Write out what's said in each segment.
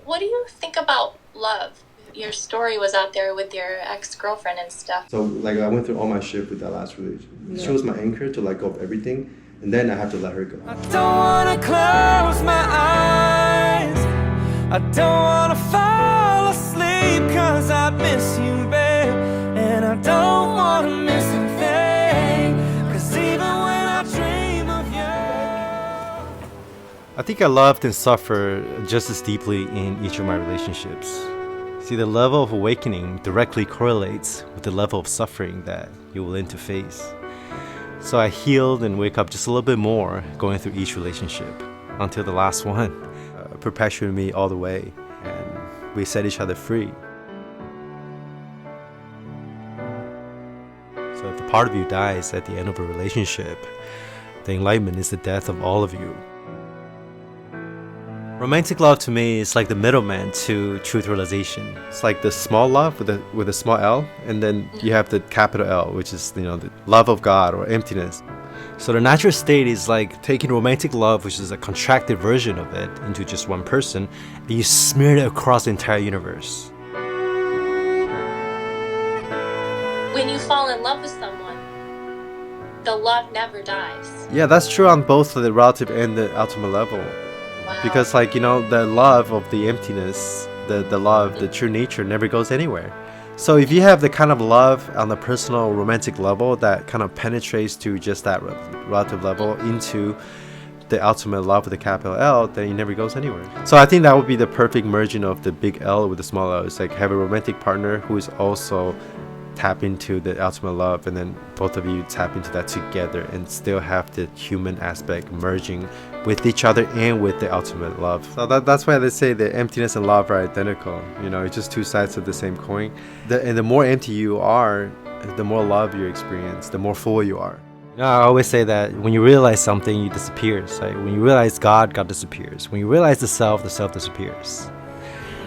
What do you think about love? Your story was out there with your ex-girlfriend and stuff. So like I went through all my shit with that last relationship. Yeah. She was my anchor to let go of everything, and then I have to let her go. I don't wanna close my eyes, I don't wanna fall asleep, cause I miss you, babe, and I don't wanna miss a thing, cause even when I dream of you. I think I loved and suffered just as deeply in each of my relationships. See, the level of awakening directly correlates with the level of suffering that you're willing to face. So I healed and wake up just a little bit more going through each relationship until the last one perpetuated me all the way, and we set each other free. So if a part of you dies at the end of a relationship, the enlightenment is the death of all of you. Romantic love to me is like the middleman to truth realization. It's like the small love with a small L, and then you have the capital L, which is, you know, the love of God or emptiness. So the natural state is like taking romantic love, which is a contracted version of it, into just one person, and you smear it across the entire universe. When you fall in love with someone, the love never dies. Yeah, that's true on both the relative and the ultimate level. Wow. Because, like, you know, the love of the emptiness, the love, the true nature never goes anywhere. So if you have the kind of love on the personal romantic level that kind of penetrates to just that relative level into the ultimate love with the capital L, then it never goes anywhere. So I think that would be the perfect merging of the big L with the small L. It's like have a romantic partner who is also tap into the ultimate love, and then both of you tap into that together and still have the human aspect merging with each other and with the ultimate love. So that's why they say the emptiness and love are identical. You know, it's just two sides of the same coin. And the more empty you are, the more love you experience, the more full you are. You know, I always say that when you realize something, it disappears. Like when you realize God, God disappears. When you realize the self disappears.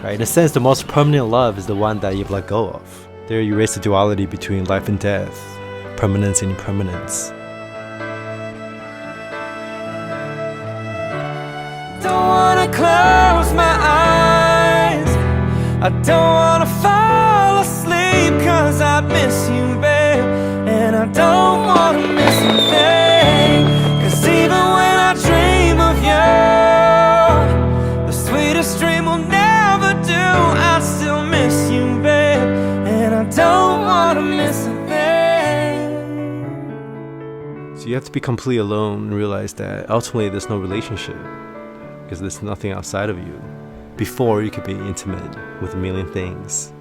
Right? In a sense, the most permanent love is the one that you've let go of. There you erase the duality between life and death, permanence and impermanence. Don't wanna close my eyes, I don't wanna fall asleep, cause I miss you, babe, and I don't wanna miss a thing, cause even when I dream of you, the sweetest dream will never do, I still miss you, babe, and I don't wanna miss a thing. So you have to be completely alone and realize that ultimately there's no relationship, because there's nothing outside of you. Before you could be intimate with a million things.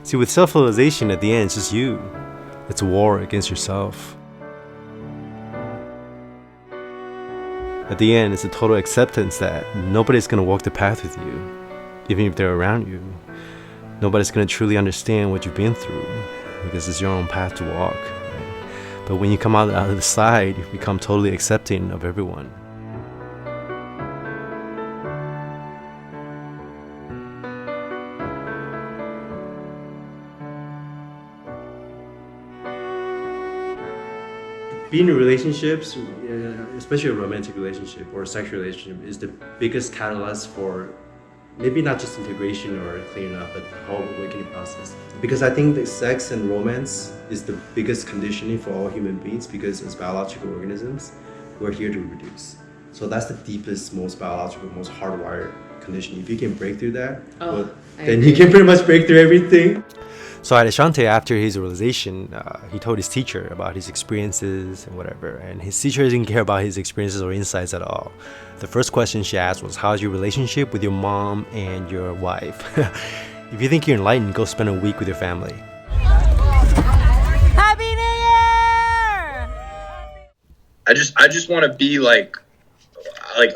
See, with self-realization at the end, it's just you. It's a war against yourself. At the end, it's a total acceptance that nobody's going to walk the path with you, even if they're around you. Nobody's going to truly understand what you've been through, because it's your own path to walk. Right? But when you come out of the side, you become totally accepting of everyone. Being in relationships, especially a romantic relationship or a sexual relationship, is the biggest catalyst for maybe not just integration or cleaning up, but the whole awakening process. Because I think that sex and romance is the biggest conditioning for all human beings, because as biological organisms, we're here to reproduce. So that's the deepest, most biological, most hardwired conditioning. If you can break through that, then you can pretty much break through everything. So at Ashante, after his realization, he told his teacher about his experiences and whatever, and his teacher didn't care about his experiences or insights at all. The first question she asked was, how's your relationship with your mom and your wife? If you think you're enlightened, go spend a week with your family. Happy New Year! I just want to be like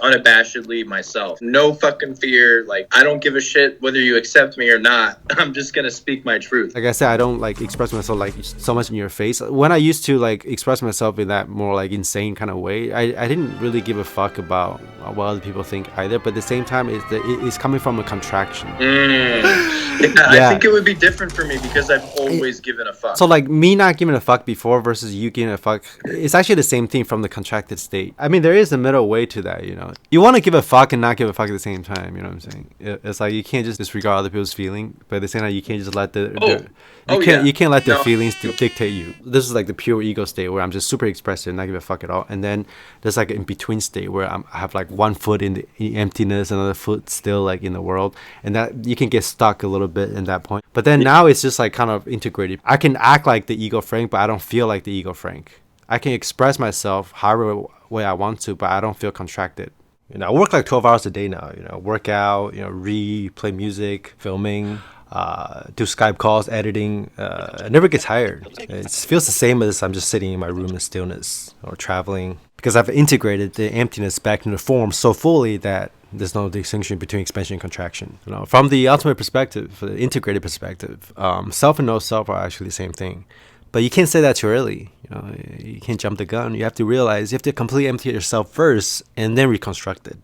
unabashedly myself. No fucking fear. Like, I don't give a shit whether you accept me or not. I'm just gonna speak my truth. Like I said, I don't like express myself like so much in your face. When I used to like express myself in that more like insane kind of way, I didn't really give a fuck about what other people think either. But at the same time, it's coming from a contraction. I think it would be different for me because I've always given a fuck. So like me not giving a fuck before versus you giving a fuck, it's actually the same thing from the contracted state. I mean, there is a middle way to that. you know, you want to give a fuck and not give a fuck at the same time. You know what I'm saying? It's like you can't just disregard other people's feeling, but at the same time, you can't just let you can't let their feelings dictate you. This is like the pure ego state where I'm just super expressive and not give a fuck at all. And then there's like an in between state where I have like one foot in the emptiness, another foot still like in the world, and that you can get stuck a little bit in that point. But then now it's just like kind of integrated. I can act like the ego Frank, but I don't feel like the ego Frank. I can express myself however way I want to, but I don't feel contracted. You know, I work like 12 hours a day now. You know, work out, you know, read, play music, filming, do Skype calls, editing. I never get tired. It feels the same as I'm just sitting in my room in stillness or traveling, because I've integrated the emptiness back into form so fully that there's no distinction between expansion and contraction. You know, from the ultimate perspective, the integrated perspective, self and no self are actually the same thing. But you can't say that too early. You know, you can't jump the gun. You have to realize you have to completely empty yourself first and then reconstruct it.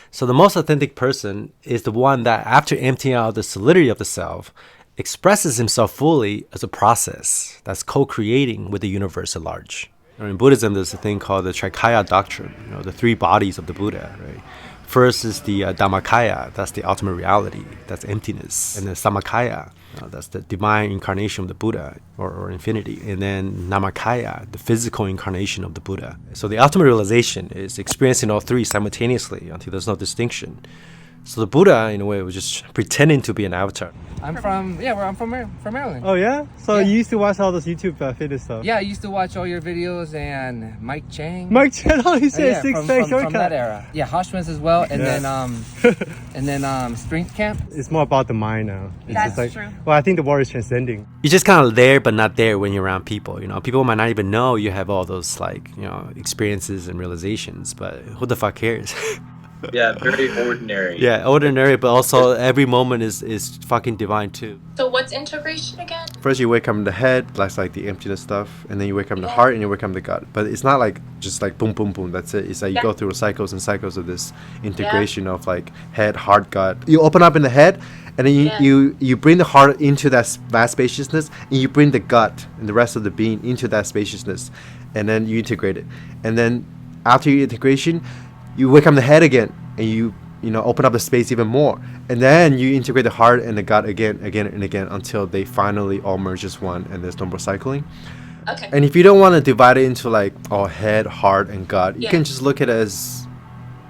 So the most authentic person is the one that, after emptying out the solidity of the self, expresses himself fully as a process that's co-creating with the universe at large. In Buddhism, there's a thing called the Trikaya doctrine, you know, the three bodies of the Buddha, right? First is the Dhammakaya, that's the ultimate reality, that's emptiness. And then Samakaya, that's the divine incarnation of the Buddha, or infinity. And then Namakaya, the physical incarnation of the Buddha. So the ultimate realization is experiencing all three simultaneously until there's no distinction. So the Buddha, in a way, was just pretending to be an avatar. I'm from Maryland. Oh yeah? So Yeah. you used to watch all those YouTube fitness stuff? Yeah, I used to watch all your videos and Mike Chang. Mike Chen, oh, he said yeah, six-pack from shortcut. that era. Yeah, Hoshman's as well, and Yeah. then Strength Camp. It's more about the mind now. It's That's just like, true. Well, I think the word is transcending. You're just kind of there but not there when you're around people. You know, people might not even know you have all those, like, you know, experiences and realizations, but who the fuck cares? Yeah, very ordinary. Yeah, ordinary, but also every moment is fucking divine too. So what's integration again? First you wake up in the head, that's like the emptiness stuff, and then you wake up in the heart and you wake up in the gut. But it's not like just like boom, boom, boom, that's it. It's like you go through cycles and cycles of this integration of like head, heart, gut. You open up in the head, and then you bring the heart into that vast spaciousness, and you bring the gut and the rest of the being into that spaciousness, and then you integrate it. And then after your integration, you wake up in the head again, and you know, open up the space even more, and then you integrate the heart and the gut again and again until they finally all merge as one, and there's no more cycling. Okay. And if you don't want to divide it into like head, heart, and gut, you can just look at it as,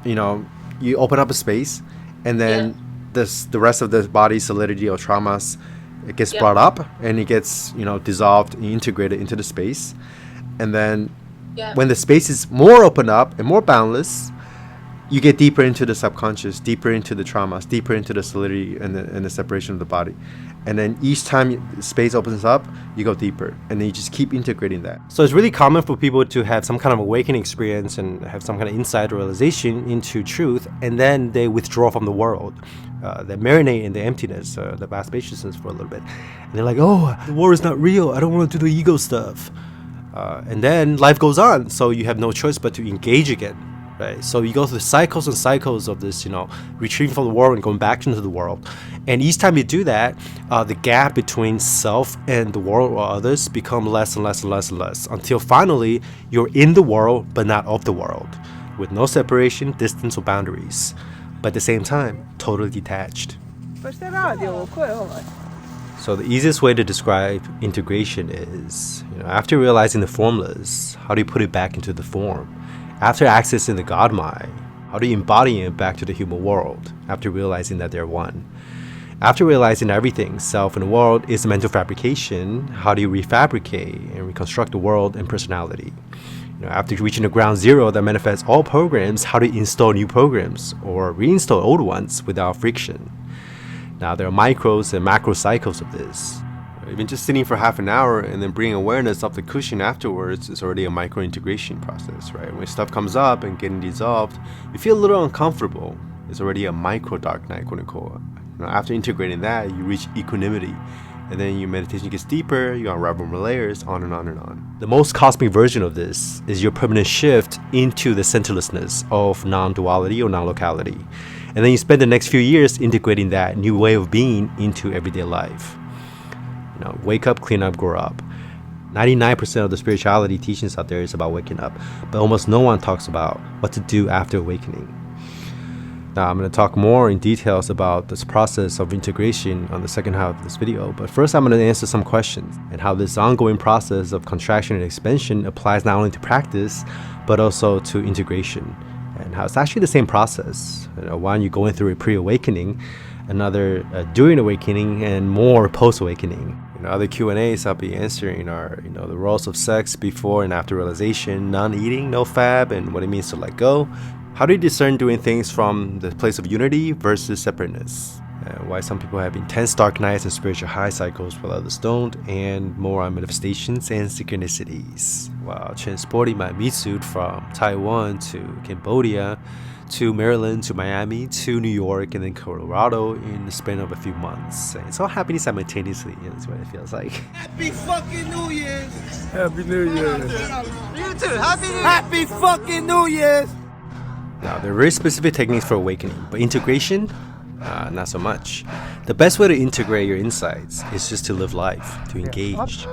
you know, you open up a space, and then the rest of the body solidity or traumas, it gets brought up and it gets, you know, dissolved and integrated into the space, and then when the space is more open up and more boundless, you get deeper into the subconscious, deeper into the traumas, deeper into the solidity and the separation of the body. And then each time space opens up, you go deeper, and then you just keep integrating that. So it's really common for people to have some kind of awakening experience and have some kind of insight realization into truth, and then they withdraw from the world. They marinate in the emptiness, the vast spaciousness for a little bit. And they're like, oh, the war is not real. I don't want to do the ego stuff. And then life goes on, so you have no choice but to engage again. Right? So you go through cycles and cycles of this, you know, retreating from the world and going back into the world. And each time you do that, the gap between self and the world or others become less and less and less and less, until finally you're in the world but not of the world, with no separation, distance, or boundaries, but at the same time, totally detached. So the easiest way to describe integration is, you know, after realizing the formless, how do you put it back into the form? After accessing the God mind, how do you embody it back to the human world after realizing that they're one? After realizing everything, self and the world, is a mental fabrication, how do you refabricate and reconstruct the world and personality? You know, after reaching the ground zero that manifests all programs, how do you install new programs or reinstall old ones without friction? Now, there are micros and macro cycles of this. Even just sitting for half an hour and then bringing awareness up the cushion afterwards is already a micro integration process, right? When stuff comes up and getting dissolved, you feel a little uncomfortable. It's already a micro dark night, quote unquote. You know, after integrating that, you reach equanimity, and then your meditation gets deeper, you unravel more layers, on and on and on. The most cosmic version of this is your permanent shift into the centerlessness of non-duality or non-locality. And then you spend the next few years integrating that new way of being into everyday life. You know, wake up, clean up, grow up. 99% of the spirituality teachings out there is about waking up, but almost no one talks about what to do after awakening. Now, I'm going to talk more in details about this process of integration on the second half of this video, but first I'm going to answer some questions and how this ongoing process of contraction and expansion applies not only to practice, but also to integration, and how it's actually the same process. One you're going through a pre-awakening, another during awakening, and more post-awakening. Other Q&As I'll be answering are, the roles of sex before and after realization, non-eating, no fab, and what it means to let go. How do you discern doing things from the place of unity versus separateness? Why some people have intense dark nights and spiritual high cycles while others don't, and more on manifestations and synchronicities. While transporting my meat suit from Taiwan to Cambodia, to Maryland, to Miami, to New York, and then Colorado in the span of a few months. And it's all happening simultaneously, is what it feels like. Happy fucking New Year's! Happy New Year. You too! Happy fucking New Year's! Now, there are very specific techniques for awakening, but integration, not so much. The best way to integrate your insights is just to live life, to engage.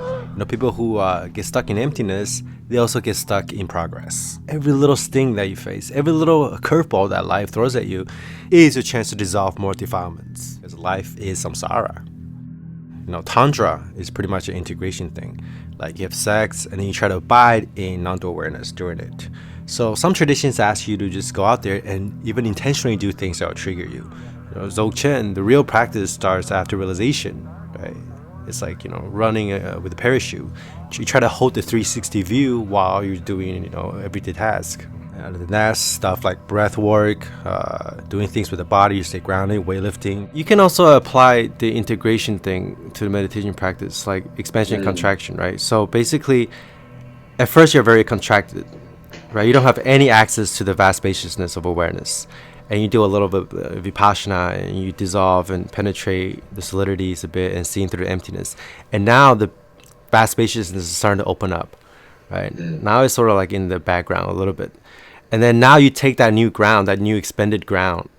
People who get stuck in emptiness, they also get stuck in progress. Every little sting that you face, every little curveball that life throws at you is a chance to dissolve more defilements, because life is samsara. Tantra is pretty much an integration thing. Like, you have sex and then you try to abide in non-dual awareness during it. So some traditions ask you to just go out there and even intentionally do things that will trigger you. Dzogchen, the real practice starts after realization, right? It's like, running with a parachute. You try to hold the 360 view while you're doing, everyday task. Other than that, stuff like breath work, doing things with the body, you stay grounded, weightlifting. You can also apply the integration thing to the meditation practice, like expansion and contraction, right? So basically, at first you're very contracted, right? You don't have any access to the vast spaciousness of awareness. And you do a little bit of Vipassana, and you dissolve and penetrate the solidities a bit and seeing through the emptiness. And now the vast spaciousness is starting to open up, right? Now it's sort of like in the background a little bit. And then now you take that new ground, that new expanded ground,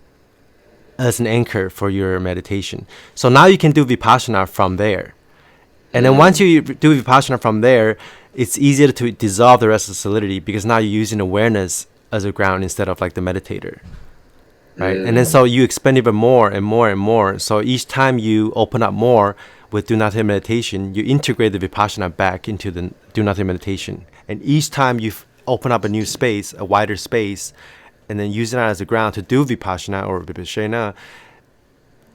as an anchor for your meditation. So now you can do Vipassana from there. And then once you do Vipassana from there, it's easier to dissolve the rest of the solidity, because now you're using awareness as a ground instead of like the meditator. Right? And then so you expand even more and more and more. So each time you open up more with do nothing meditation, you integrate the Vipassana back into the do nothing meditation. And each time you open up a new space, a wider space, and then using that as a ground to do Vipassana or Vipassana,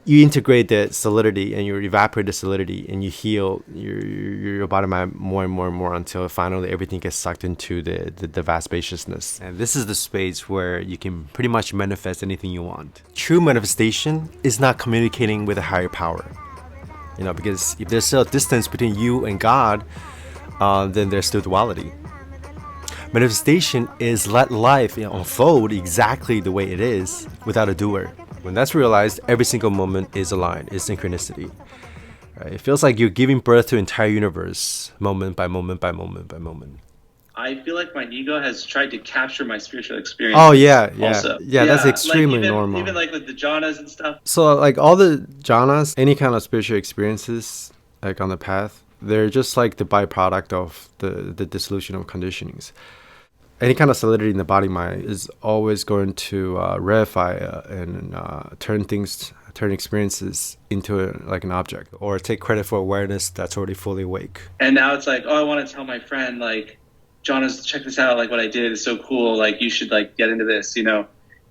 you integrate the solidity and you evaporate the solidity and you heal your body mind more and more and more until finally everything gets sucked into the vast spaciousness. And this is the space where you can pretty much manifest anything you want. True manifestation is not communicating with a higher power. Because if there's still a distance between you and God, then there's still duality. Manifestation is let life unfold exactly the way it is without a doer. When that's realized, every single moment is aligned, is synchronicity. Right? It feels like you're giving birth to an entire universe, moment by moment by moment by moment. I feel like my ego has tried to capture my spiritual experience. Oh yeah. Also. Yeah, that's extremely like normal. Even like with the jhanas and stuff. So like all the jhanas, any kind of spiritual experiences, like on the path, they're just like the byproduct of the dissolution of conditionings. Any kind of solidity in the body mind is always going to rarefy and turn experiences into like an object, or take credit for awareness that's already fully awake. And now it's like, oh, I want to tell my friend, like, Jhanas, check this out, like what I did is so cool, like you should like get into this,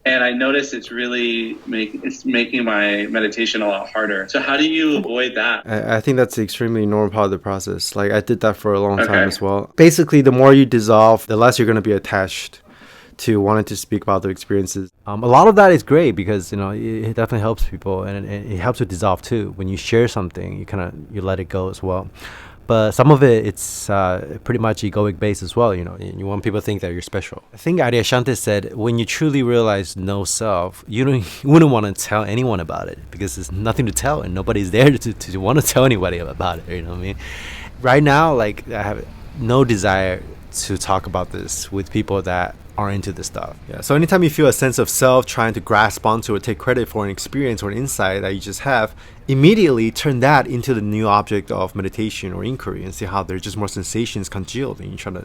And I notice it's really making my meditation a lot harder. So how do you avoid that? I think that's an extremely normal part of the process. Like I did that for a long time as well. Basically, the more you dissolve, the less you're going to be attached to wanting to speak about the experiences. A lot of that is great because, it definitely helps people, and it helps to dissolve too. When you share something, you let it go as well. But some of it's pretty much egoic based as well. You want people to think that you're special. I think Aryashanti said, when you truly realize no self, you wouldn't want to tell anyone about it because there's nothing to tell and nobody's there to want to tell anybody about it. You know what I mean? Right now, like I have no desire to talk about this with people that are into this stuff. Yeah. So anytime you feel a sense of self trying to grasp onto or take credit for an experience or an insight that you just have, immediately turn that into the new object of meditation or inquiry and see how there's just more sensations congealed and you try to,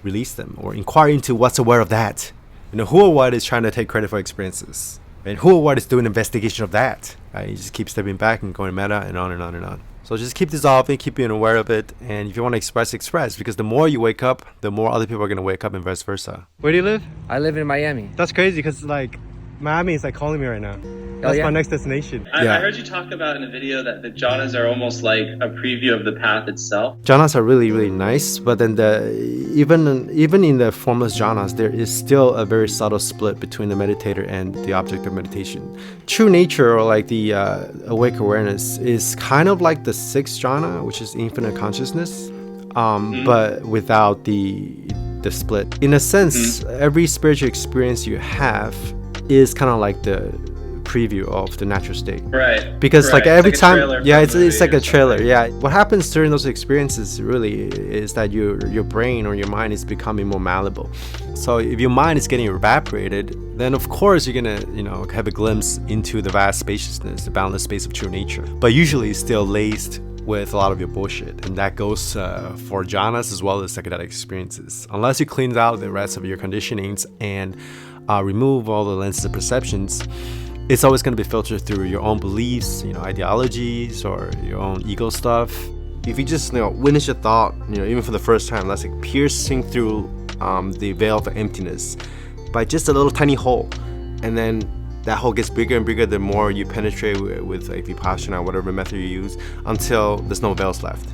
release them or inquire into what's aware of that. Who or what is trying to take credit for experiences? And who or what is doing investigation of that? Right? You just keep stepping back and going meta and on and on and on. So just keep dissolving, keep being aware of it. And if you want to express, express. Because the more you wake up, the more other people are going to wake up and vice versa. Where do you live? I live in Miami. That's crazy because like Miami is like calling me right now. That's yeah? my next destination. I heard you talk about in a video that the jhanas are almost like a preview of the path itself. Jhanas are really, really nice, but then even in the formless jhanas, there is still a very subtle split between the meditator and the object of meditation. True nature, or like the awake awareness, is kind of like the sixth jhana, which is infinite consciousness, but without the split. In a sense, every spiritual experience you have is kind of like the preview of the natural state, right? Because like every time, it's like a trailer. Something. Yeah, what happens during those experiences really is that your brain or your mind is becoming more malleable. So if your mind is getting evaporated, then of course you're gonna have a glimpse into the vast spaciousness, the boundless space of true nature, but usually it's still laced with a lot of your bullshit, and that goes for jhanas as well as psychedelic experiences. Unless you clean out the rest of your conditionings and remove all the lenses of perceptions, it's always going to be filtered through your own beliefs, ideologies, or your own ego stuff. If you just witness your thought, even for the first time, that's like piercing through the veil of emptiness by just a little tiny hole, and then that hole gets bigger and bigger the more you penetrate with like Vipassana, whatever method you use, until there's no veils left.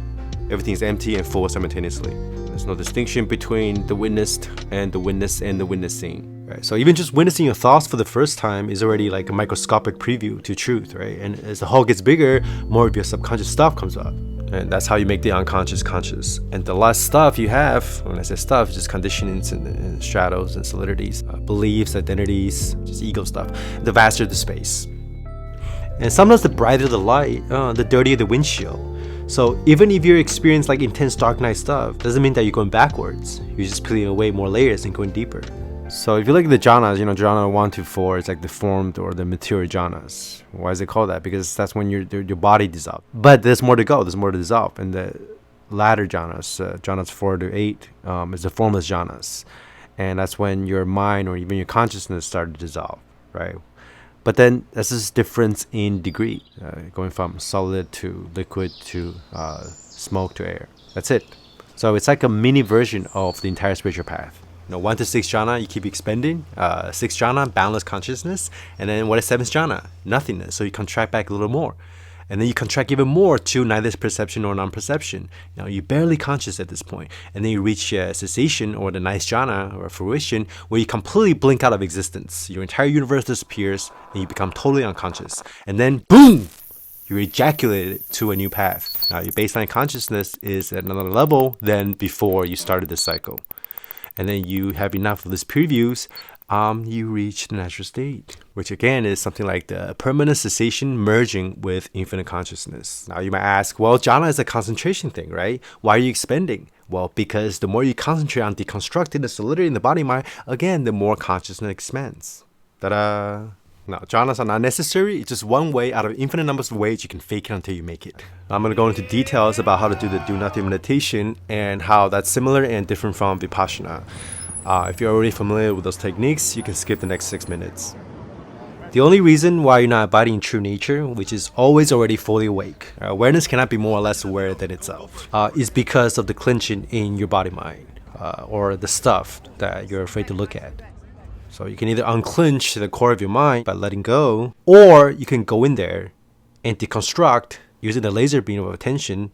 Everything's empty and full simultaneously. There's no distinction between the witnessed and the witness and the witnessing. Right? So even just witnessing your thoughts for the first time is already like a microscopic preview to truth, right? And as the whole gets bigger, more of your subconscious stuff comes up. And that's how you make the unconscious conscious. And the less stuff you have, when I say stuff, just conditionings and shadows and solidities, beliefs, identities, just ego stuff, the vaster the space. And sometimes the brighter the light, the dirtier the windshield. So even if you experience like intense dark night stuff, doesn't mean that you're going backwards. You're just peeling away more layers and going deeper. So if you look at the jhanas, jhana 1 to 4 is like the formed or the material jhanas. Why is it called that? Because that's when your body dissolves. But there's more to go. There's more to dissolve. And the latter jhanas, jhanas 4 to 8, is the formless jhanas. And that's when your mind or even your consciousness started to dissolve, right? But then there's this difference in degree, going from solid to liquid to smoke to air. That's it. So it's like a mini version of the entire spiritual path. 1 to 6 jhana, you keep expanding. 6 jhana, boundless consciousness. And then what is 7th jhana? Nothingness. So you contract back a little more. And then you contract even more to neither perception nor non-perception. You're barely conscious at this point. And then you reach cessation or the ninth jhana or fruition, where you completely blink out of existence. Your entire universe disappears and you become totally unconscious. And then boom! You ejaculate to a new path. Now your baseline consciousness is at another level than before you started this cycle. And then you have enough of these previews, you reach the natural state, which again is something like the permanent cessation merging with infinite consciousness. Now you might ask, well, jhana is a concentration thing, right? Why are you expanding? Well, because the more you concentrate on deconstructing the solidity in the body mind, again, the more consciousness expands. Ta-da! Now, jhanas are not necessary. It's just one way out of infinite numbers of ways you can fake it until you make it. I'm going to go into details about how to do the do nothing meditation and how that's similar and different from Vipassana. If you're already familiar with those techniques, you can skip the next 6 minutes. The only reason why you're not abiding true nature, which is always already fully awake, awareness cannot be more or less aware than itself, is because of the clinching in your body-mind, or the stuff that you're afraid to look at. So you can either unclench the core of your mind by letting go, or you can go in there and deconstruct using the laser beam of attention,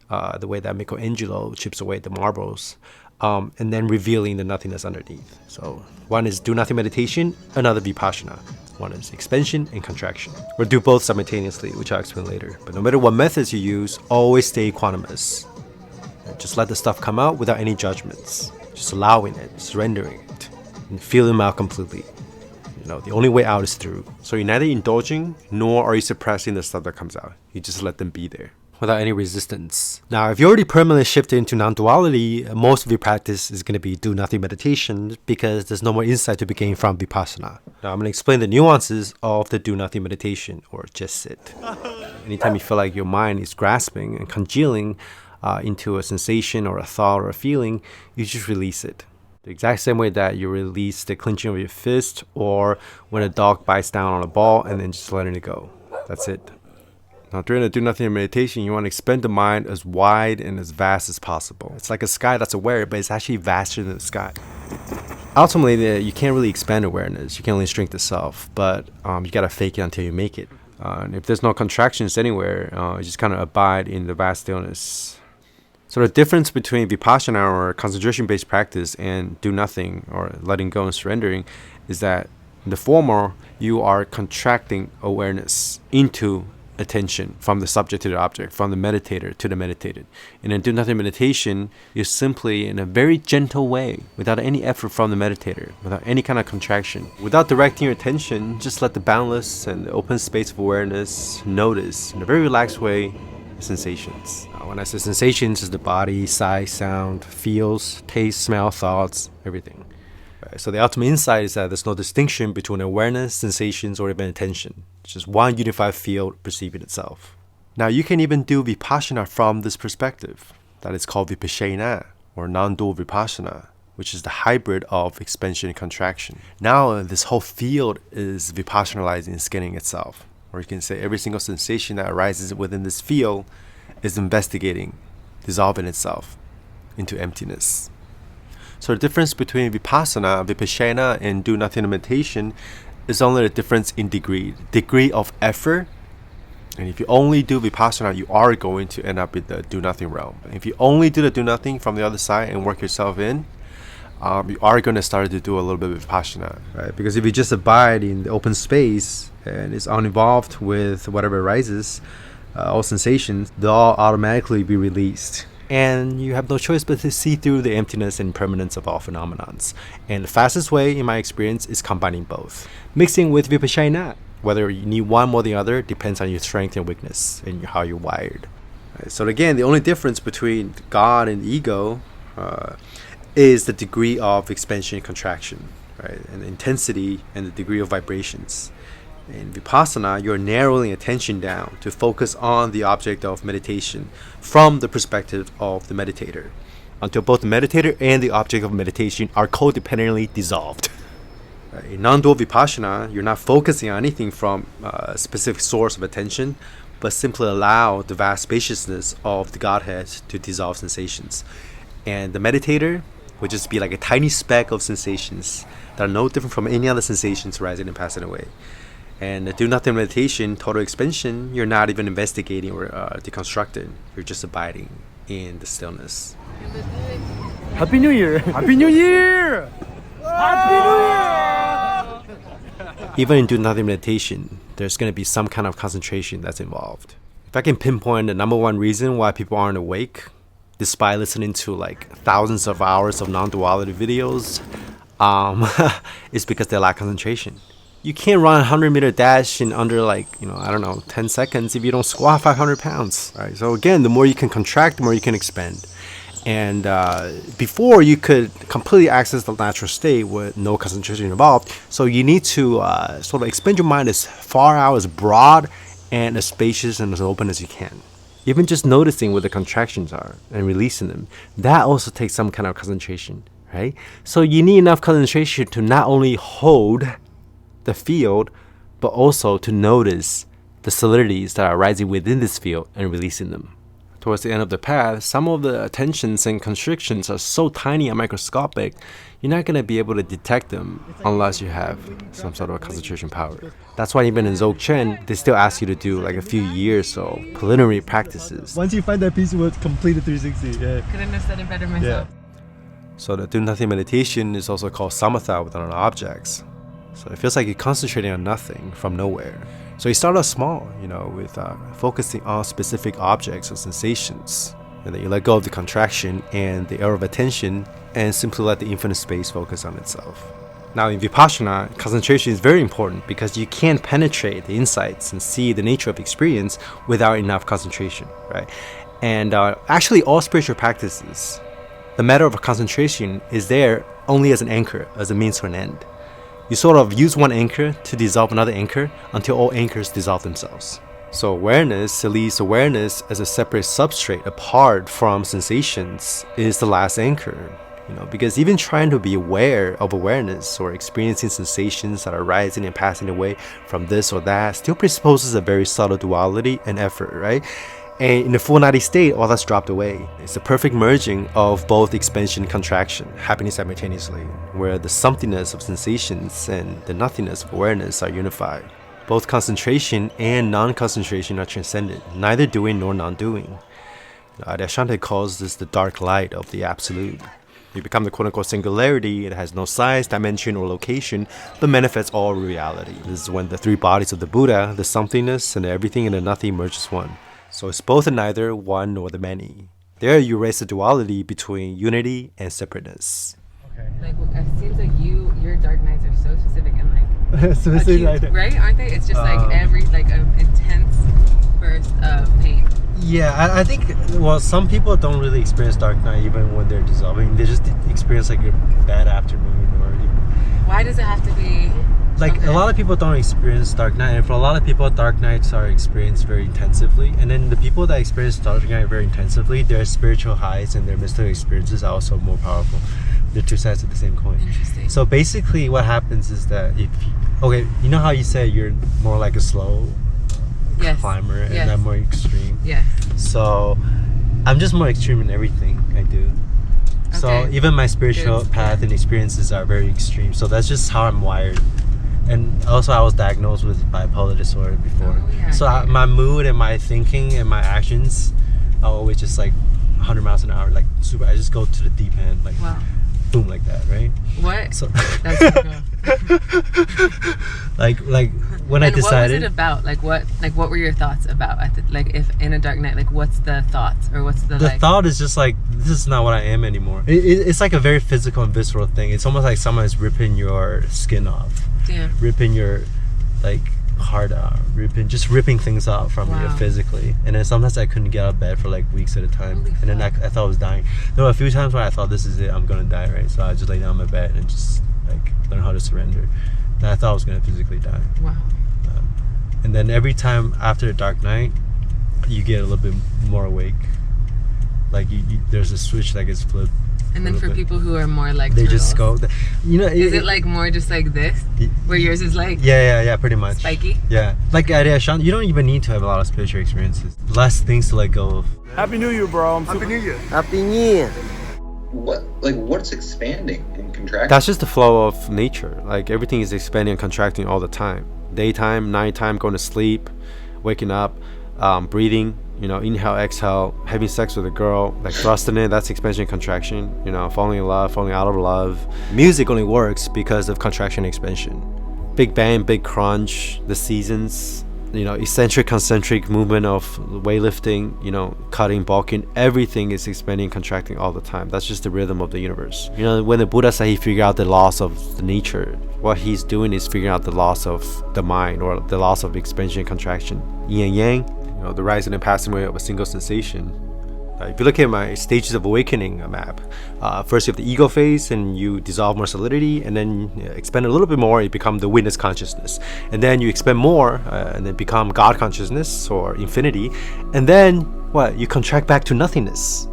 the way that Michelangelo chips away the marbles, and then revealing the nothingness underneath. So one is do nothing meditation, another Vipassana. One is expansion and contraction. Or do both simultaneously, which I'll explain later. But no matter what methods you use, always stay equanimous. Just let the stuff come out without any judgments. Just allowing it, surrendering it, and feel them out completely. The only way out is through. So you're neither indulging nor are you suppressing the stuff that comes out. You just let them be there. without any resistance. Now, if you already permanently shifted into non-duality, most of your practice is going to be do nothing meditation because there's no more insight to be gained from Vipassana. Now, I'm going to explain the nuances of the do nothing meditation, or just sit. Anytime you feel like your mind is grasping and congealing into a sensation or a thought or a feeling, you just release it. The exact same way that you release the clenching of your fist, or when a dog bites down on a ball and then just letting it go. That's it. Now, during the do nothing meditation, you want to expand the mind as wide and as vast as possible. It's like a sky that's aware, but it's actually vaster than the sky. Ultimately, you can't really expand awareness. You can only shrink the self, but you gotta fake it until you make it. And if there's no contractions anywhere, you just kind of abide in the vast stillness. So the difference between Vipassana or concentration-based practice and do nothing or letting go and surrendering is that in the former, you are contracting awareness into attention from the subject to the object, from the meditator to the meditated. And in do nothing meditation, you're simply in a very gentle way, without any effort from the meditator, without any kind of contraction. Without directing your attention, just let the boundless and the open space of awareness notice in a very relaxed way sensations. When I say sensations, it's the body, sight, sound, feels, taste, smell, thoughts, everything. So the ultimate insight is that there's no distinction between awareness, sensations, or even attention. It's just one unified field perceiving itself. Now you can even do Vipassana from this perspective. That is called Vipassana, or non-dual Vipassana, which is the hybrid of expansion and contraction. Now this whole field is Vipassanalizing and scanning itself. Or you can say every single sensation that arises within this field is investigating, dissolving itself into emptiness. So the difference between Vipassana, and do nothing meditation is only the difference in degree of effort. And if you only do Vipassana, you are going to end up in the do nothing realm. If you only do the do nothing from the other side and work yourself in, you are going to start to do a little bit of Vipassana, right? Because if you just abide in the open space and is uninvolved with whatever arises, all sensations, they'll all automatically be released. And you have no choice but to see through the emptiness and impermanence of all phenomenons. And the fastest way, in my experience, is combining both. Mixing with Vipassana. Whether you need one more than the other depends on your strength and weakness and how you're wired. Right, so again, the only difference between God and ego is the degree of expansion and contraction, right? And the intensity and the degree of vibrations. In Vipassana, you're narrowing attention down to focus on the object of meditation from the perspective of the meditator, until both the meditator and the object of meditation are codependently dissolved. In non-dual Vipassana, you're not focusing on anything from a specific source of attention, but simply allow the vast spaciousness of the Godhead to dissolve sensations. And the meditator would just be like a tiny speck of sensations that are no different from any other sensations rising and passing away. And do nothing meditation, total expansion, you're not even investigating or deconstructing. You're just abiding in the stillness. Happy New Year! Happy New Year! Happy New Year! Even in do nothing meditation, there's going to be some kind of concentration that's involved. If I can pinpoint the number one reason why people aren't awake, despite listening to like thousands of hours of non-duality videos, is because they lack concentration. You can't run a 100-meter dash in under 10 seconds if you don't squat 500 pounds, right? So again, the more you can contract, the more you can expand. And before, you could completely access the natural state with no concentration involved. So you need to sort of expand your mind as far out, as broad, and as spacious and as open as you can. Even just noticing what the contractions are and releasing them, that also takes some kind of concentration, right? So you need enough concentration to not only hold the field, but also to notice the solidities that are rising within this field and releasing them. Towards the end of the path, some of the tensions and constrictions are so tiny and microscopic, you're not going to be able to detect them unless you have some sort of concentration power. That's why even in Dzogchen, they still ask you to do like a few years of preliminary practices. Once you find that piece, you will complete the 360. Yeah. Couldn't have said it better myself. So the do nothing meditation is also called samatha without objects. So it feels like you're concentrating on nothing from nowhere. So you start out small, with focusing on specific objects or sensations. And then you let go of the contraction and the error of attention and simply let the infinite space focus on itself. Now in Vipassana, concentration is very important because you can't penetrate the insights and see the nature of experience without enough concentration, right? And actually all spiritual practices, the matter of concentration is there only as an anchor, as a means to an end. You sort of use one anchor to dissolve another anchor until all anchors dissolve themselves. So awareness, at least awareness as a separate substrate apart from sensations, is the last anchor. Because even trying to be aware of awareness or experiencing sensations that are rising and passing away from this or that still presupposes a very subtle duality and effort, right? And in the full 90 state, all that's dropped away. It's the perfect merging of both expansion and contraction happening simultaneously, where the somethingness of sensations and the nothingness of awareness are unified. Both concentration and non-concentration are transcended, neither doing nor non-doing. Adyashanti calls this the dark light of the absolute. You become the quote-unquote singularity. It has no size, dimension, or location, but manifests all reality. This is when the three bodies of the Buddha, the somethingness and the everything and the nothing merge as one. So it's both and neither, one nor the many. There you erase the duality between unity and separateness. Okay. Like, it seems like your dark nights are so specific and specific, acute, right? Aren't they? It's just like every intense burst of pain. Yeah, I think, well, some people don't really experience dark night even when they're dissolving. They just experience like a bad afternoon or even... Why does it have to be... Like, a lot of people don't experience dark night, and for a lot of people, dark nights are experienced very intensively. And then the people that experience dark night very intensively, their spiritual highs and their mystical experiences are also more powerful. They're two sides of the same coin. Interesting. So basically what happens is that you know how you say you're more like a slow climber and I'm more extreme? Yes. So I'm just more extreme in everything I do. Okay. So even my spiritual path and experiences are very extreme. So that's just how I'm wired. And also I was diagnosed with bipolar disorder before. My mood and my thinking and my actions are always just like 100 miles an hour, like super. I just go to the deep end, like boom, like that, right? What? So that's cool. like when I decided. What was it about? Like what were your thoughts about? If in a dark night, like what's the thoughts or what's the thought is just like, this is not what I am anymore. It's like a very physical and visceral thing. It's almost like someone is ripping your skin off. Damn. Ripping your heart out, ripping things out from you physically. And then sometimes I couldn't get out of bed for like weeks at a time. Holy and then I thought I was dying. There were a few times when I thought, this is it, I'm gonna die, right? So I just lay down on my bed and just like learn how to surrender. And I thought I was gonna physically die. Wow. And then every time after a dark night, you get a little bit more awake. Like there's a switch that gets flipped. And then for people who are more like they turtles, just go, is it like more just like this, where yours is like pretty much spiky? Yeah, like Adyashanti, you don't even need to have a lot of spiritual experiences. Less things to let go of. Happy New Year, bro. Happy New Year. Happy New Year. What's expanding and contracting? That's just the flow of nature. Like everything is expanding and contracting all the time. Daytime, nighttime, going to sleep, waking up, breathing. Inhale, exhale, having sex with a girl, like thrusting in, that's expansion and contraction. Falling in love, falling out of love. Music only works because of contraction and expansion. Big bang, big crunch, the seasons, eccentric, concentric movement of weightlifting, cutting, bulking, everything is expanding, contracting all the time. That's just the rhythm of the universe. When the Buddha said he figured out the laws of the nature, what he's doing is figuring out the laws of the mind, or the laws of expansion and contraction. Yin and yang, the rising and passing away of a single sensation. If you look at my stages of awakening map, first you have the ego phase, and you dissolve more solidity, and then expand a little bit more, you become the witness consciousness. And then you expand more, and then become God consciousness or infinity. And then you contract back to nothingness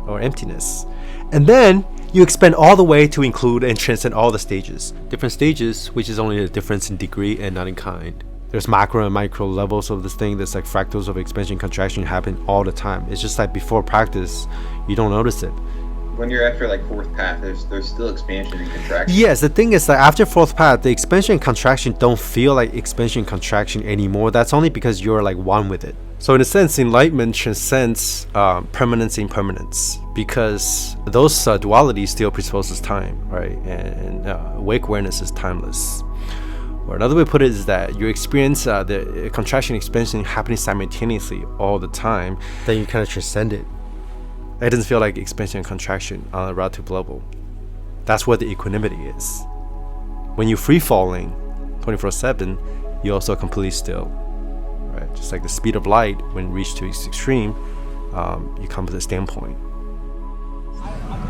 or emptiness. And then you expand all the way to include and transcend all the stages. Different stages, which is only a difference in degree and not in kind. There's macro and micro levels of this thing. There's like fractals of expansion and contraction happen all the time. It's just like before practice, you don't notice it. When you're after like fourth path, there's still expansion and contraction. Yes, the thing is that after fourth path, the expansion and contraction don't feel like expansion and contraction anymore. That's only because you're like one with it. So in a sense, enlightenment transcends permanence and impermanence, because those dualities still presupposes time, right? And awake awareness is timeless. Or another way to put it is that you experience the contraction and expansion happening simultaneously all the time, then you kind of transcend it. It doesn't feel like expansion and contraction on a relative level. That's what the equanimity is. When you're free falling 24/7, you're also completely still, right? Just like the speed of light, when reached to its extreme, you come to the standpoint.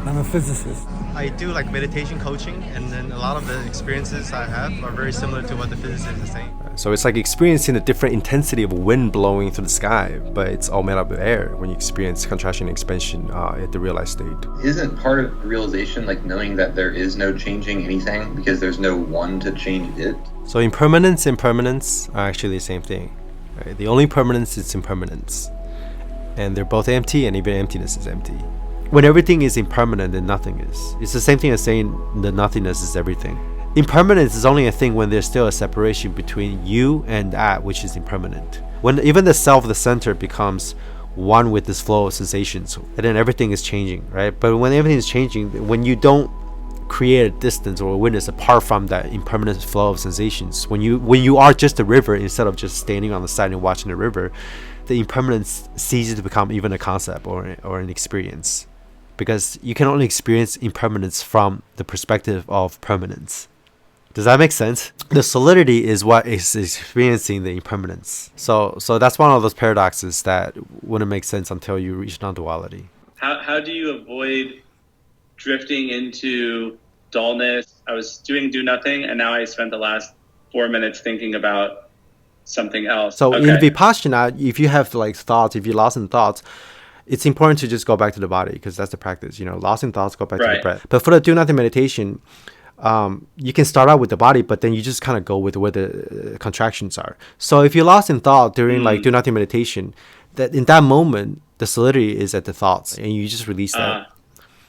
I'm a physicist. I do like meditation coaching, and then a lot of the experiences I have are very similar to what the physicist is saying. So it's like experiencing the different intensity of wind blowing through the sky, but it's all made up of air when you experience contraction and expansion at the realized state. Isn't part of realization like knowing that there is no changing anything because there's no one to change it? So impermanence and permanence are actually the same thing, right? The only permanence is impermanence, and they're both empty, and even emptiness is empty. When everything is impermanent, then nothing is. It's the same thing as saying the nothingness is everything. Impermanence is only a thing when there's still a separation between you and that which is impermanent. When even the self, the center, becomes one with this flow of sensations, and then everything is changing, right? But when everything is changing, when you don't create a distance or a witness apart from that impermanent flow of sensations, when you are just a river instead of just standing on the side and watching the river, the impermanence ceases to become even a concept or an experience, because you can only experience impermanence from the perspective of permanence. Does that make sense? The solidity is what is experiencing the impermanence. So that's one of those paradoxes that wouldn't make sense until you reach non-duality. How do you avoid drifting into dullness? I was doing do nothing, and now I spent the last 4 minutes thinking about something else. So in Vipassana, if you have like thoughts, if you're lost in thoughts, it's important to just go back to the body, because that's the practice. Lost in thoughts, go back to the breath. But for the do nothing meditation, you can start out with the body, but then you just kind of go with where the contractions are. So if you're lost in thought during like do nothing meditation, that in that moment the solidity is at the thoughts, and you just release that.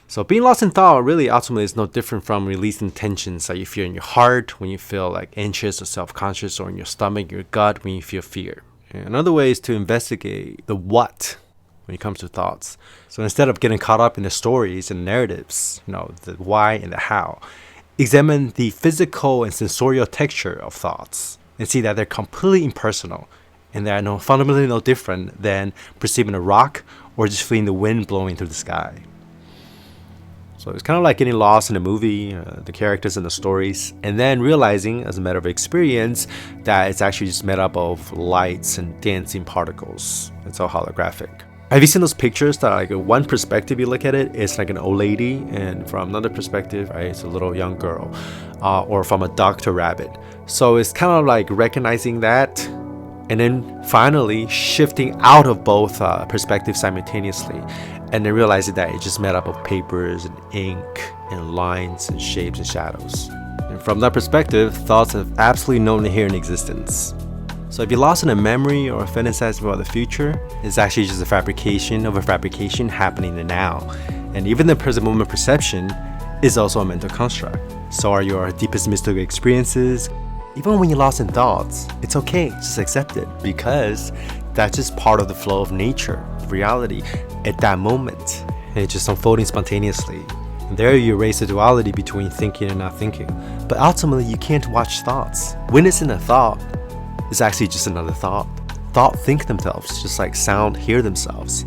So being lost in thought really ultimately is no different from releasing tensions that you feel in your heart when you feel like anxious or self-conscious, or in your stomach, your gut when you feel fear. And another way is to investigate the what when it comes to thoughts. So instead of getting caught up in the stories and narratives, the why and the how, examine the physical and sensorial texture of thoughts and see that they're completely impersonal, and they're fundamentally no different than perceiving a rock or just feeling the wind blowing through the sky. So it's kind of like getting lost in a movie, the characters and the stories, and then realizing as a matter of experience that it's actually just made up of lights and dancing particles. It's all holographic. Have you seen those pictures that like one perspective you look at it, it's like an old lady, and from another perspective, right, it's a little young girl, or from a duck to a rabbit. So it's kind of like recognizing that, and then finally shifting out of both perspectives simultaneously, and then realizing that it's just made up of papers and ink and lines and shapes and shadows. And from that perspective, thoughts have absolutely no inherent existence. So if you're lost in a memory or fantasizing about the future, it's actually just a fabrication of a fabrication happening in the now. And even the present moment perception is also a mental construct. So are your deepest mystical experiences. Even when you're lost in thoughts, it's okay, just accept it, because that's just part of the flow of nature, of reality at that moment. And it's just unfolding spontaneously. And there you erase the duality between thinking and not thinking. But ultimately, you can't watch thoughts. Witnessing a thought is actually just another thought. Thought think themselves, just like sound hear themselves.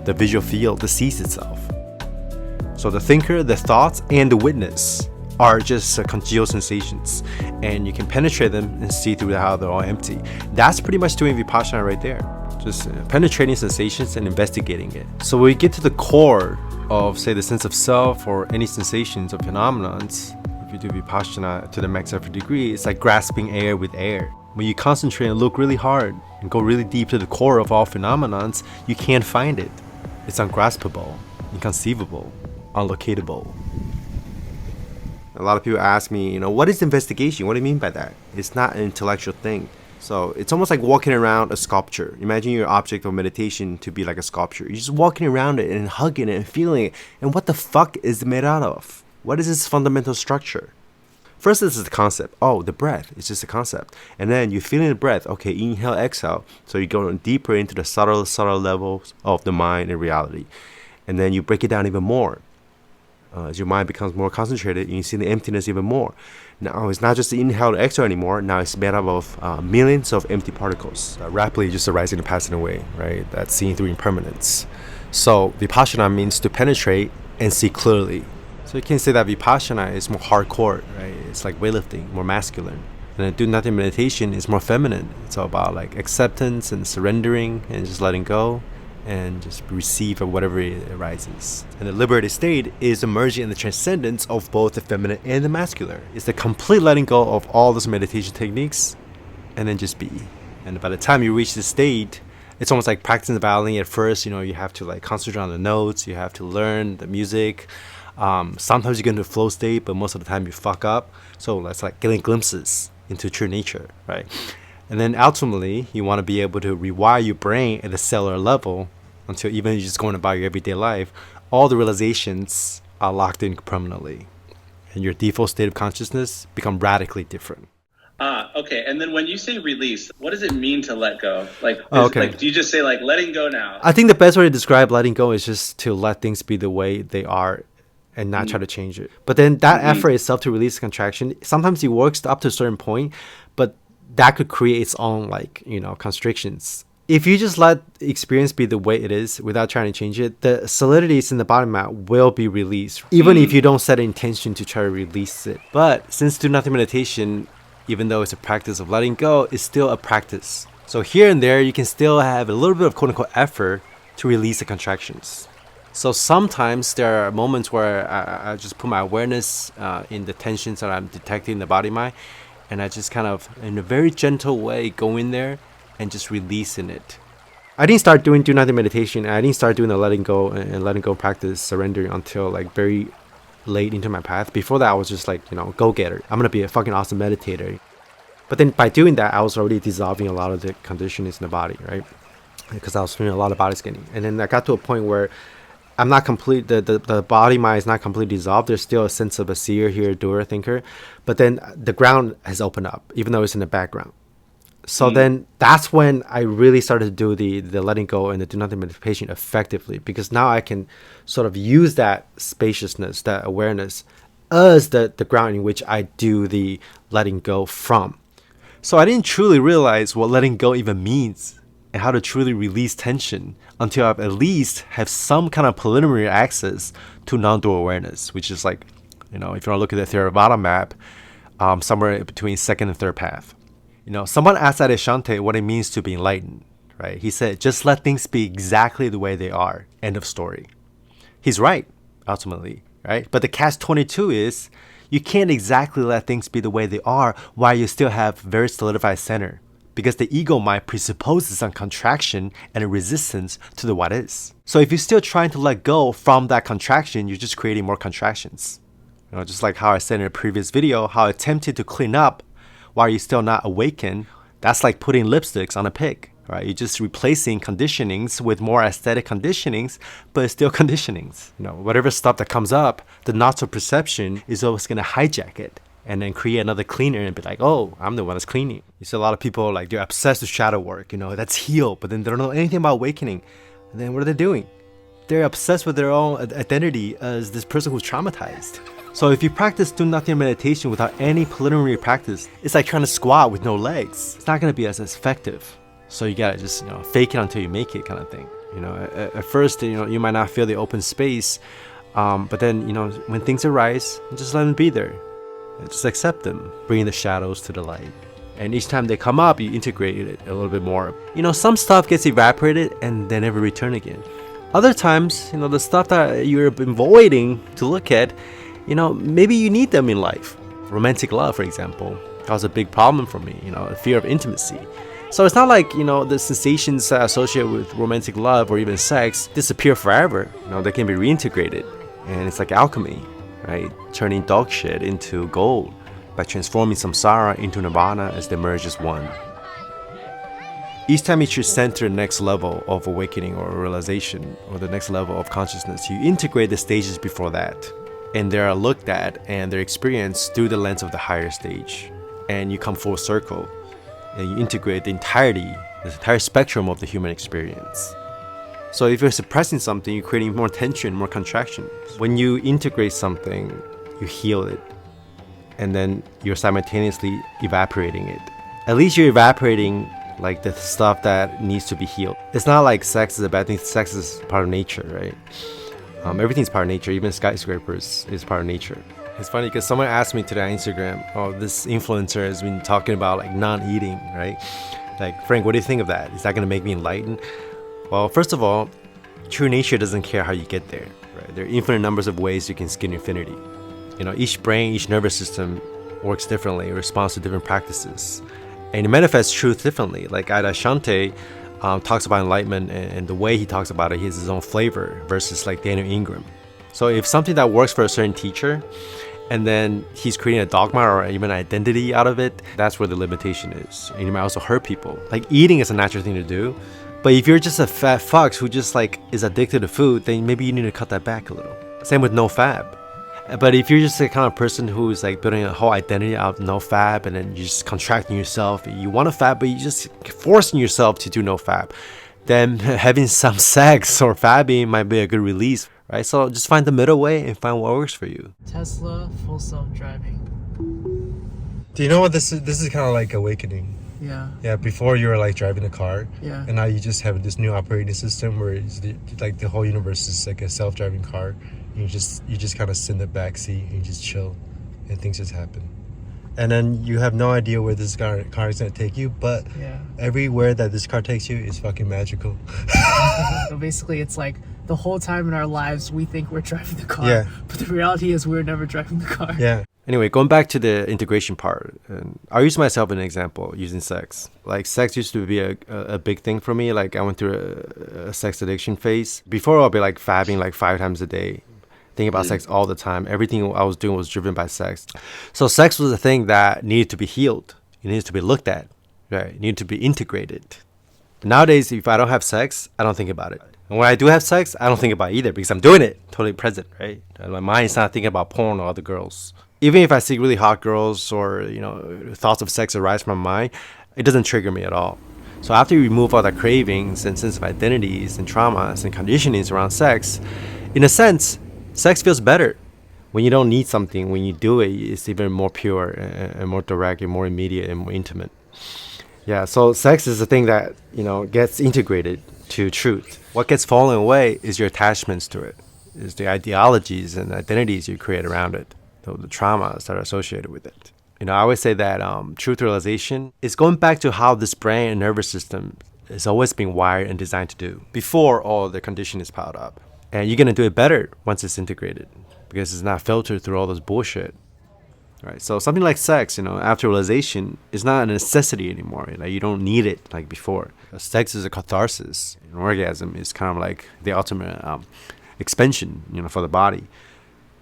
The visual field sees itself. So the thinker, the thoughts, and the witness are just congealed sensations, and you can penetrate them and see through how they're all empty. That's pretty much doing Vipassana right there. Just penetrating sensations and investigating it. So when we get to the core of, say, the sense of self or any sensations or phenomenons, if you do Vipassana to the max effort degree, it's like grasping air with air. When you concentrate and look really hard and go really deep to the core of all phenomenons, you can't find it. It's ungraspable, inconceivable, unlocatable. A lot of people ask me, what is investigation? What do you mean by that? It's not an intellectual thing. So it's almost like walking around a sculpture. Imagine your object of meditation to be like a sculpture. You're just walking around it and hugging it and feeling it. And what the fuck is it made out of? What is its fundamental structure? First, this is the concept. Oh, the breath. It's just a concept. And then you're feeling the breath. Okay, inhale, exhale. So you go deeper into the subtle levels of the mind and reality. And then you break it down even more. As your mind becomes more concentrated, you see the emptiness even more. Now, it's not just the inhale and exhale anymore. Now it's made up of millions of empty particles, rapidly just arising and passing away, right? That's seen through impermanence. So Vipassana means to penetrate and see clearly. So you can say that Vipassana is more hardcore, right? It's like weightlifting, more masculine. And then do nothing meditation is more feminine. It's all about like acceptance and surrendering and just letting go and just receive of whatever arises. And the liberated state is emerging in the transcendence of both the feminine and the masculine. It's the complete letting go of all those meditation techniques and then just be. And by the time you reach this state, it's almost like practicing the violin. At first, you have to like concentrate on the notes, you have to learn the music. Sometimes you get into a flow state, but most of the time you fuck up. So that's like getting glimpses into true nature, right? And then ultimately, you want to be able to rewire your brain at the cellular level until even you're just going about your everyday life, all the realizations are locked in permanently. And your default state of consciousness become radically different. Okay. And then when you say release, what does it mean to let go? Like, Okay. Do you just say like letting go now? I think the best way to describe letting go is just to let things be the way they are and not try to change it. But then that effort itself to release contraction, sometimes it works up to a certain point, but that could create its own constrictions. If you just let the experience be the way it is without trying to change it, the solidities in the body mat will be released, even if you don't set an intention to try to release it. But since do nothing meditation, even though it's a practice of letting go, it's still a practice. So here and there, you can still have a little bit of quote-unquote effort to release the contractions. So sometimes there are moments where I just put my awareness in the tensions that I'm detecting in the body mind, and I just kind of, in a very gentle way, go in there and just releasing it. I didn't start doing do nothing meditation. I didn't start doing the letting go and letting go practice, surrendering, until like very late into my path. Before that, I was just like, go-getter. I'm gonna be a fucking awesome meditator. But then by doing that, I was already dissolving a lot of the conditionings in the body, right? Because I was feeling a lot of body scanning. And then I got to a point where I'm not complete, the body mind is not completely dissolved. There's still a sense of a seer, hearer, doer, thinker. But then the ground has opened up, even though it's in the background. So then that's when I really started to do the letting go and the do nothing meditation effectively, because now I can sort of use that spaciousness, that awareness, as the ground in which I do the letting go from. So I didn't truly realize what letting go even means and how to truly release tension until I've at least have some kind of preliminary access to non-dual awareness, which is like, if you want to look at the Theravada map, somewhere between second and third path. Someone asked Adeshante what it means to be enlightened, right? He said, just let things be exactly the way they are. End of story. He's right, ultimately, right? But the catch-22 is, you can't exactly let things be the way they are while you still have very solidified center, because the ego mind presupposes some contraction and a resistance to the what is. So if you're still trying to let go from that contraction, you're just creating more contractions. Just like how I said in a previous video, how I attempted to clean up while you're still not awakened. That's like putting lipsticks on a pig, right? You're just replacing conditionings with more aesthetic conditionings, but it's still conditionings. Whatever stuff that comes up, the not-so-perception is always going to hijack it and then create another cleaner and be like, oh, I'm the one that's cleaning. You see a lot of people, like, they're obsessed with shadow work, that's heal, but then they don't know anything about awakening. And then what are they doing? They're obsessed with their own identity as this person who's traumatized. So if you practice do nothing meditation without any preliminary practice, it's like trying to squat with no legs. It's not going to be as effective. So you got to just, fake it until you make it kind of thing. At first, you might not feel the open space, but then, when things arise, just let them be there. Just accept them, bringing the shadows to the light. And each time they come up, you integrate it a little bit more. Some stuff gets evaporated and they never return again. Other times, the stuff that you're avoiding to look at, maybe you need them in life. Romantic love, for example, that was a big problem for me, a fear of intimacy. So it's not like, the sensations associated with romantic love or even sex disappear forever. They can be reintegrated. And it's like alchemy, right? Turning dog shit into gold by transforming samsara into nirvana as they merge as one. Each time you choose center the next level of awakening or realization, or the next level of consciousness, you integrate the stages before that. And they are looked at and they're experienced through the lens of the higher stage. And you come full circle and you integrate the entire spectrum of the human experience. So if you're suppressing something, you're creating more tension, more contraction. When you integrate something, you heal it. And then you're simultaneously evaporating it. At least you're evaporating like the stuff that needs to be healed. It's not like sex is a bad thing. Sex is part of nature, right? Everything's part of nature. Even skyscrapers is part of nature. It's funny because someone asked me today on Instagram, oh, this influencer has been talking about like non-eating, right? Like, Frank, what do you think of that? Is that going to make me enlightened? Well, first of all, true nature doesn't care how you get there, right? There are infinite numbers of ways you can skin infinity. You know, each brain, each nervous system works differently, responds to different practices. And it manifests truth differently. Like Ida Shante talks about enlightenment, and the way he talks about it, he has his own flavor versus like Daniel Ingram. So if something that works for a certain teacher, and then he's creating a dogma or even an identity out of it, that's where the limitation is. And you might also hurt people. Like, eating is a natural thing to do, but if you're just a fat fuck who just like is addicted to food, then maybe you need to cut that back a little. Same with no fab. But if you're just the kind of person who's like building a whole identity out of no fab, and then you're just contracting yourself, you want to fab, but you're just forcing yourself to do no fab, then having some sex or fabbing might be a good release, right? So just find the middle way and find what works for you. Tesla, full self-driving. Do you know what this is? This is kind of like awakening. Yeah. Yeah, before you were like driving a car. Yeah. And now you just have this new operating system where it's like the whole universe is like a self-driving car. And you just kind of sit in the back seat and you just chill, and things just happen. And then you have no idea where this car is going to take you, but everywhere that this car takes you is fucking magical. So basically, it's like the whole time in our lives we think we're driving the car, Yeah. but the reality is we're never driving the car. Yeah. Anyway, going back to the integration part, and I'll use myself as an example using sex. Like, sex used to be a big thing for me. Like, I went through a sex addiction phase. Before, I'll be like fabbing like 5 times a day, thinking about sex all the time. Everything I was doing was driven by sex. So sex was a thing that needed to be healed. It needed to be looked at, right? It needed to be integrated. Nowadays, if I don't have sex, I don't think about it. And when I do have sex, I don't think about it either because I'm doing it, totally present, right? And my mind's not thinking about porn or other girls. Even if I see really hot girls or, you know, thoughts of sex arise from my mind, it doesn't trigger me at all. So after you remove all the cravings and sense of identities and traumas and conditionings around sex, in a sense, sex feels better. When you don't need something, when you do it, it's even more pure and more direct and more immediate and more intimate. Yeah, so sex is a thing that, you know, gets integrated to truth. What gets fallen away is your attachments to it, is the ideologies and identities you create around it, the traumas that are associated with it. You know, I always say that truth realization is going back to how this brain and nervous system is always being wired and designed to do before all the conditioning is piled up. And you're going to do it better once it's integrated because it's not filtered through all this bullshit. Right? So something like sex, you know, after realization is not a necessity anymore. Like, you don't need it like before. Sex is a catharsis. An orgasm is kind of like the ultimate expansion, you know, for the body.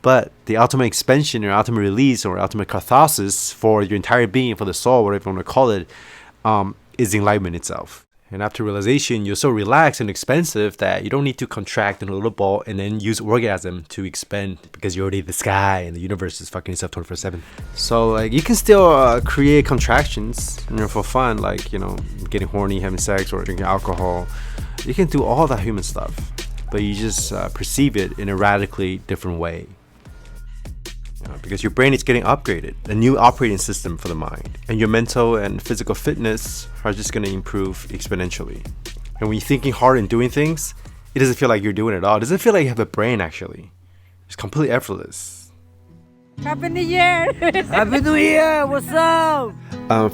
But the ultimate expansion or ultimate release or ultimate catharsis for your entire being, for the soul, whatever you want to call it, is enlightenment itself. And after realization, you're so relaxed and expansive that you don't need to contract in a little ball and then use orgasm to expand because you're already the sky and the universe is fucking itself 24/7. So like, you can still create contractions, you know, for fun, like, you know, getting horny, having sex, or drinking alcohol. You can do all that human stuff, but you just perceive it in a radically different way. Because your brain is getting upgraded, a new operating system for the mind, and your mental and physical fitness are just going to improve exponentially. And when you're thinking hard and doing things, it doesn't feel like you're doing it at all. It doesn't feel like you have a brain, actually. It's completely effortless. Happy New Year! Happy New Year! What's up?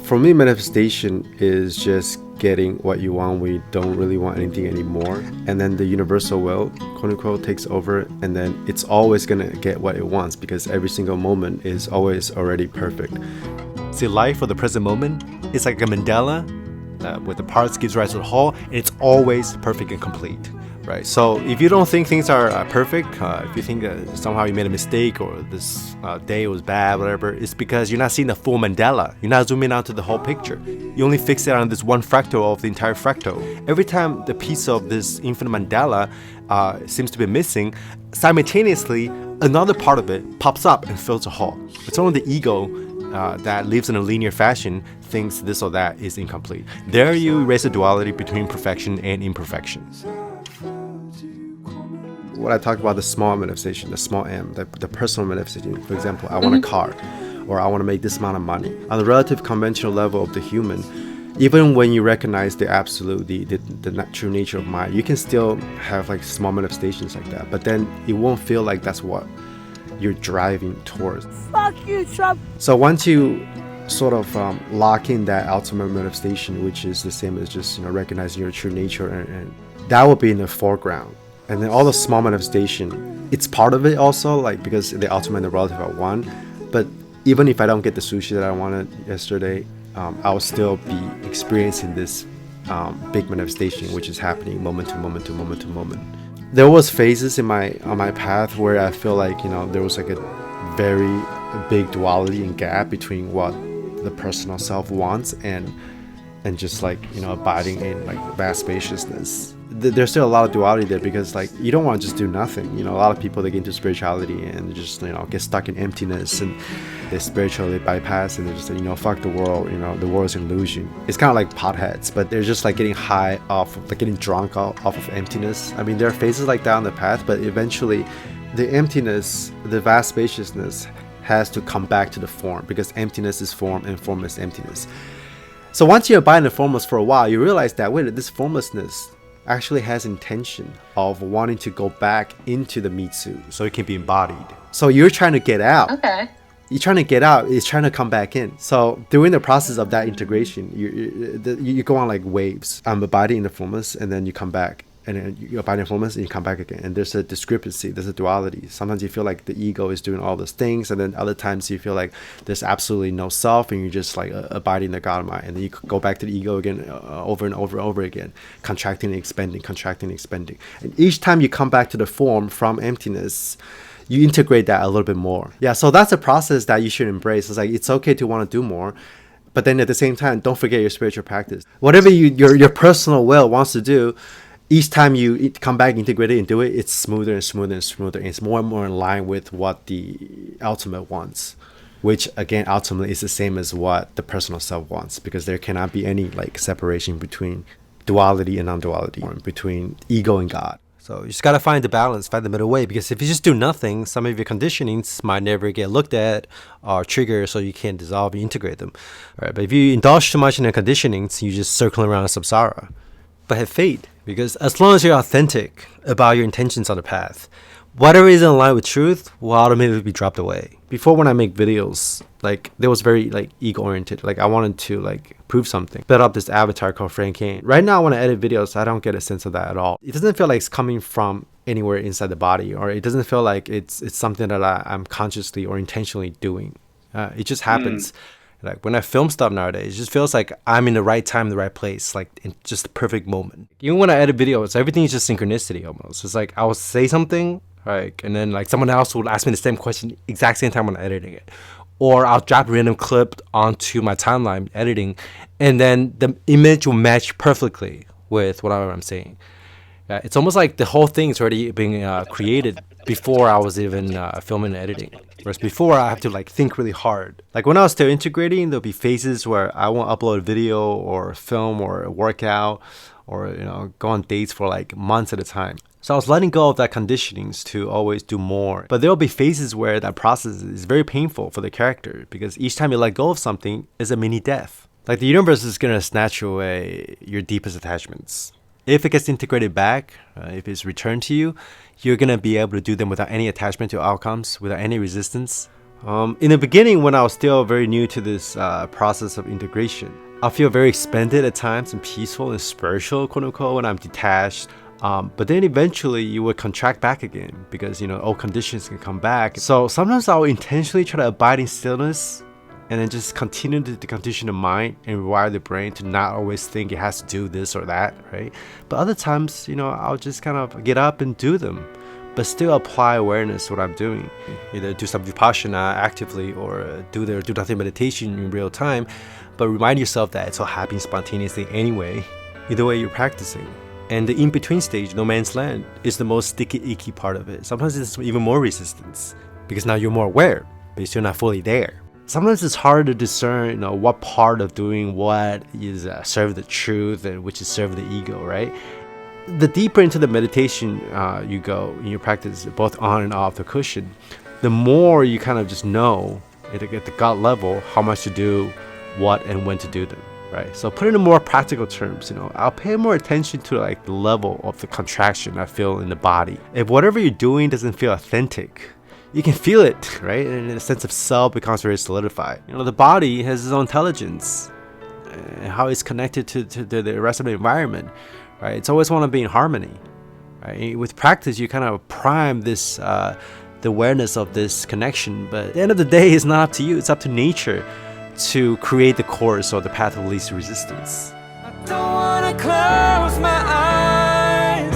For me, manifestation is just getting what you want when you don't really want anything anymore, and then the universal will, quote unquote, takes over, and then it's always gonna get what it wants because every single moment is always already perfect. See, life for the present moment is like a Mandela, where the parts gives rise to the whole, and it's always perfect and complete. Right, so if you don't think things are perfect, if you think that somehow you made a mistake or this day was bad, whatever, it's because you're not seeing the full Mandela. You're not zooming out to the whole picture. You only fix it on this one fractal of the entire fractal. Every time the piece of this infinite Mandela seems to be missing, simultaneously another part of it pops up and fills a hole. It's only the ego that lives in a linear fashion thinks this or that is incomplete. There you erase the duality between perfection and imperfection. What I talked about, the small manifestation, the small m, the personal manifestation. For example, I want a car, or I want to make this amount of money. On the relative conventional level of the human, even when you recognize the absolute, the true nature of mind, you can still have like small manifestations like that, but then it won't feel like that's what you're driving towards. Fuck you, Trump. So once you sort of lock in that ultimate manifestation, which is the same as just, you know, recognizing your true nature, and that will be in the foreground. And then all the small manifestation, it's part of it also, like, because the ultimate and the relative are one. But even if I don't get the sushi that I wanted yesterday, I'll still be experiencing this big manifestation, which is happening moment to moment to moment to moment. There was phases on my path where I feel like, you know, there was like a very big duality and gap between what the personal self wants and just like, you know, abiding in like vast spaciousness. There's still a lot of duality there, because like you don't want to just do nothing. You know, a lot of people, they get into spirituality and just, you know, get stuck in emptiness, and they spiritually bypass, and they're just like, you know, fuck the world, you know, the world's an illusion. It's kind of like potheads, but they're just like getting high off of, like getting drunk off of emptiness. I mean, there are phases like that on the path, but eventually the emptiness, the vast spaciousness has to come back to the form, because emptiness is form and form is emptiness. So once you abide in the formless for a while, you realize that, wait, this formlessness actually has intention of wanting to go back into the Mitsu so it can be embodied. So you're trying to get out. Okay. You're trying to get out, it's trying to come back in. So during the process of that integration, you go on like waves. I'm abiding in the formless, and then you come back. And then you abide in formless and you come back again. And there's a discrepancy, there's a duality. Sometimes you feel like the ego is doing all those things, and then other times you feel like there's absolutely no self, and you're just like abiding the God mind. And then you go back to the ego again, over and over and over again, contracting and expanding, contracting and expanding. And each time you come back to the form from emptiness, you integrate that a little bit more. Yeah, so that's a process that you should embrace. It's like, it's okay to want to do more, but then at the same time, don't forget your spiritual practice. Whatever your personal will wants to do, each time you come back, integrate it and do it, it's smoother and smoother and smoother. And it's more and more in line with what the ultimate wants, which again, ultimately is the same as what the personal self wants, because there cannot be any like separation between duality and non-duality, or between ego and God. So you just got to find the balance, find the middle way, because if you just do nothing, some of your conditionings might never get looked at or triggered, so you can't dissolve and integrate them. All right, but if you indulge too much in the conditionings, you just circling around a samsara. But have faith, because as long as you're authentic about your intentions on the path, whatever is in line with truth will automatically be dropped away. Before, when I make videos, like, there was very like ego oriented. Like, I wanted to like prove something, build up this avatar called Frank Kane. Right now, when I edit videos, I don't get a sense of that at all. It doesn't feel like it's coming from anywhere inside the body, or it doesn't feel like it's something that I'm consciously or intentionally doing. It just happens. Like, when I film stuff nowadays, it just feels like I'm in the right time, the right place, like in just the perfect moment. Even when I edit videos, everything is just synchronicity almost. It's like I'll say something, like, and then like someone else will ask me the same question exact same time when I'm editing it. Or I'll drop a random clip onto my timeline editing, and then the image will match perfectly with whatever I'm saying. It's almost like the whole thing is already being created before I was even filming and editing. Whereas before, I have to like think really hard. Like, when I was still integrating, there'll be phases where I won't upload a video or film or a workout, or, you know, go on dates for like months at a time. So I was letting go of that conditionings to always do more. But there'll be phases where that process is very painful for the character, because each time you let go of something is a mini death. Like, the universe is gonna snatch away your deepest attachments. If it gets integrated back, if it's returned to you, you're going to be able to do them without any attachment to outcomes, without any resistance. In the beginning, when I was still very new to this process of integration, I feel very expanded at times and peaceful and spiritual, quote unquote, when I'm detached. But then eventually you would contract back again, because, you know, old conditions can come back. So sometimes I'll intentionally try to abide in stillness, and then just continue to condition the mind and rewire the brain to not always think it has to do this or that, right? But other times, you know, I'll just kind of get up and do them, but still apply awareness to what I'm doing. Either do some Vipassana actively, or do nothing meditation in real time, but remind yourself that it's all happening spontaneously anyway. Either way, you're practicing. And the in-between stage, no man's land, is the most sticky, icky part of it. Sometimes it's even more resistance, because now you're more aware, but you're still not fully there. Sometimes it's hard to discern, you know, what part of doing what is serve the truth and which is serve the ego, right? The deeper into the meditation you go in your practice, both on and off the cushion, the more you kind of just know at the gut level how much to do, what and when to do them. right? So put it in more practical terms, I'll pay more attention to like the level of the contraction I feel in the body. If whatever you're doing doesn't feel authentic, you can feel it, right? And a sense of self becomes very solidified. The body has its own intelligence and how it's connected to the rest of the environment, right? It's always want to be in harmony, right? With practice, you kind of prime this the awareness of this connection, but at the end of the day, it's not up to you. It's up to nature to create the course or the path of least resistance. I don't wanna close my eyes.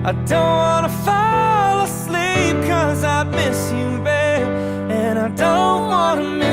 I don't wanna fall asleep, 'cause I miss you, babe. And I don't wanna miss